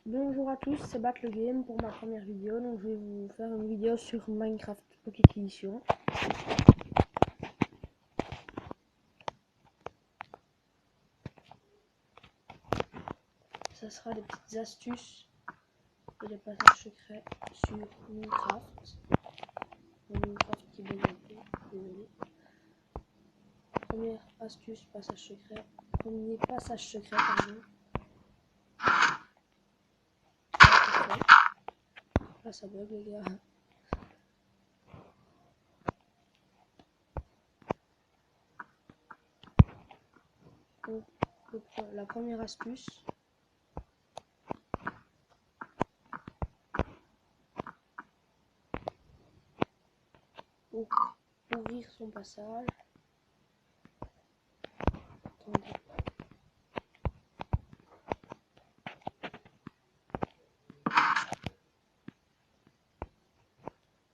Bonjour à tous, c'est Bat le Game pour ma première vidéo. Donc je vais vous faire une vidéo sur Minecraft Pocket Edition. Ça sera des petites astuces et des passages secrets sur Minecraft. Minecraft qui bug un peu, désolé. Première astuce, passage secret. Premier passage secret, pardon. Là ça bug les gars. Donc, la première astuce, pour ouvrir son passage. Attendez.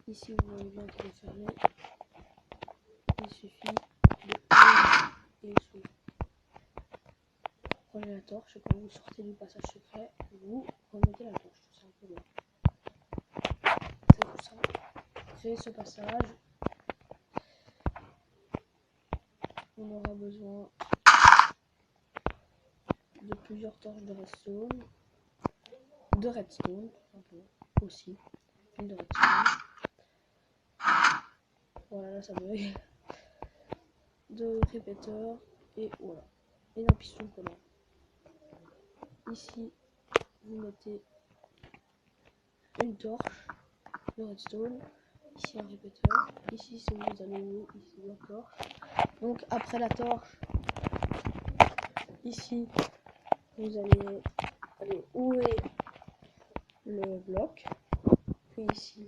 Ici vous voyez bien qu'il est fermé. Il suffit de et il s'ouvre. Prenez la torche et quand vous sortez du passage secret, vous remettez la torche tout simplement. C'est tout ça. Créer ce passage, on aura besoin de plusieurs torches de redstone, tout simplement aussi, une de redstone. Voilà, là ça bug. De répéteurs et voilà, et d'un piston collant. Ici, vous mettez une torche de redstone. Ici un répéteur, ici si vous allez ici la torche. Donc après la torche, ici vous allez aller où est le bloc, puis ici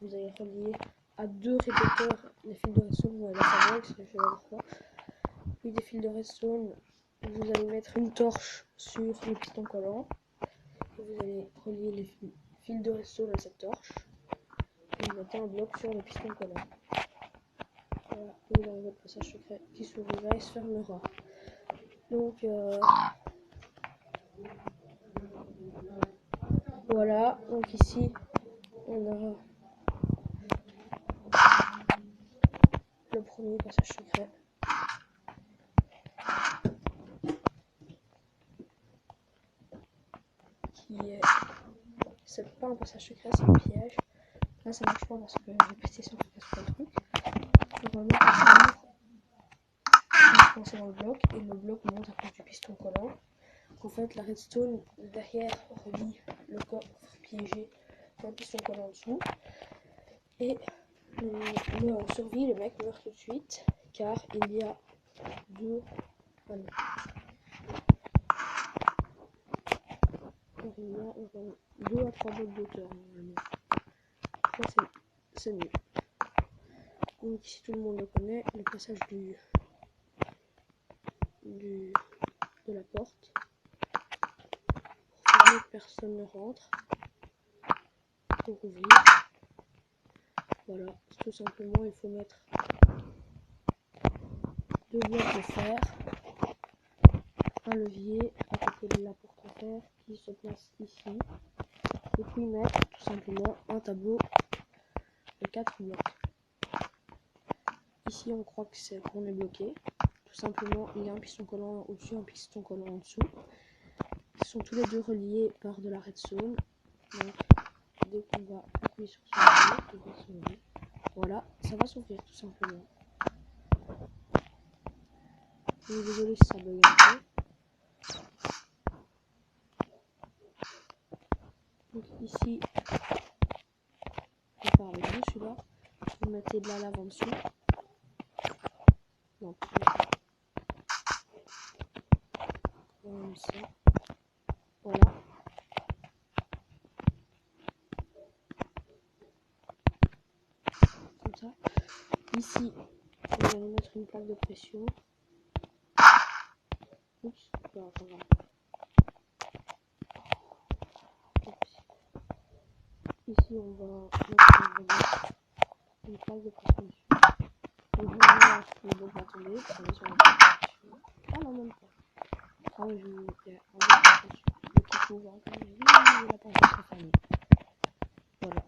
vous allez relier à deux répéteurs les fils de redstone. Vous allez savoir que je sais pas pourquoi. Puis des fils de redstone, vous allez mettre une torche sur le piston collant et vous allez relier les fils de redstone à cette torche. Vous mettez un bloc sur le piston collant. Voilà, vous avez votre passage secret qui s'ouvrira et se fermera. Donc voilà, donc ici on aura le premier passage secret. Qui est... C'est pas un passage secret, c'est un piège. Là ça marche pas parce que j'ai pété sur le truc. Normalement ça s'ouvre. C'est dans le bloc et le bloc monte à cause du piston collant. En fait la redstone derrière relie le coffre piégé d'un piston collant en dessous et en survie le mec meurt tout de suite car il y a deux à trois blocs d'auteur normalement. Ça c'est mieux. Donc ici tout le monde le connaît, le passage de la porte pour que personne ne rentre, pour ouvrir. Voilà, tout simplement il faut mettre deux blocs de fer, un levier à côté de la porte en fer qui se place ici, et puis mettre tout simplement un tableau de 4 blocs. Ici on croit qu'on est bloqué. Tout simplement, il y a un piston collant au-dessus, un piston collant en dessous. Ils sont tous les deux reliés par de la redstone. Donc, dès qu'on va appuyer sur ce levier, il va s'ouvrir. Voilà, ça va s'ouvrir tout simplement. Je suis désolé si ça bug un peu. Donc ici, on part avec vous, celui-là. Vous mettez de la lave en dessous. Non, comme ça. Voilà. Comme ça. Ici, vous allez mettre une plaque de pression. Oups, non, ça va. Ici, on va mettre une plaque de pression dessus. Donc, maintenant, le bloc va tomber. On est sur la plaque de pression. Ah non, même pas. Ah oui, je vais enlever la pression. pouvoir gagner. La porte est fermée. Voilà.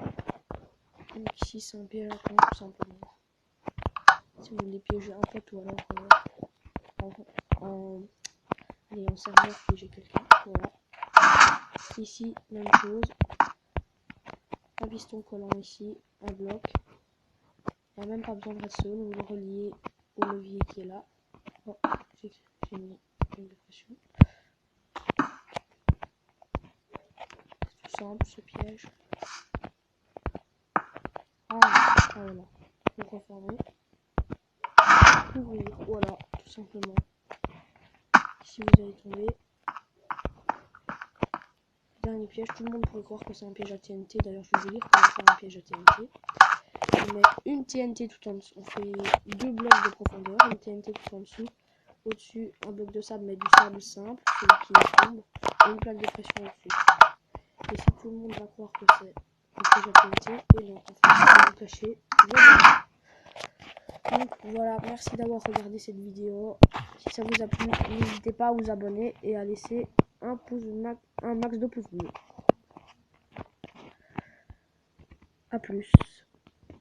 Donc ici c'est un piège à con tout simplement. Si vous voulez piéger un pote ou alors en serveur piéger quelqu'un. Voilà. Ici même chose. Un piston collant ici, un bloc. Il n'y a même pas besoin de redstone, vous le reliez au levier qui est là. Oh, j'ai mis une dépression. C'est tout simple ce piège. Voilà. Vous refermez. Ouvrir, voilà, tout simplement. Ici vous allez tomber. Dernier piège, tout le monde pourrait croire que c'est un piège à TNT. D'ailleurs, je vais vous dire comment faire un piège à TNT. On met une TNT tout en dessous. On fait 2 blocs de profondeur, une TNT tout en dessous. Au-dessus, un bloc de sable, mais du sable simple, celui qui tombe, et une plaque de pression au-dessus. Et si tout le monde va croire que c'est un piège à TNT, et non, en fait, c'est vous cacher. Donc voilà, merci d'avoir regardé cette vidéo. Si ça vous a plu, n'hésitez pas à vous abonner et à laisser un max de pouces bleus. A plus.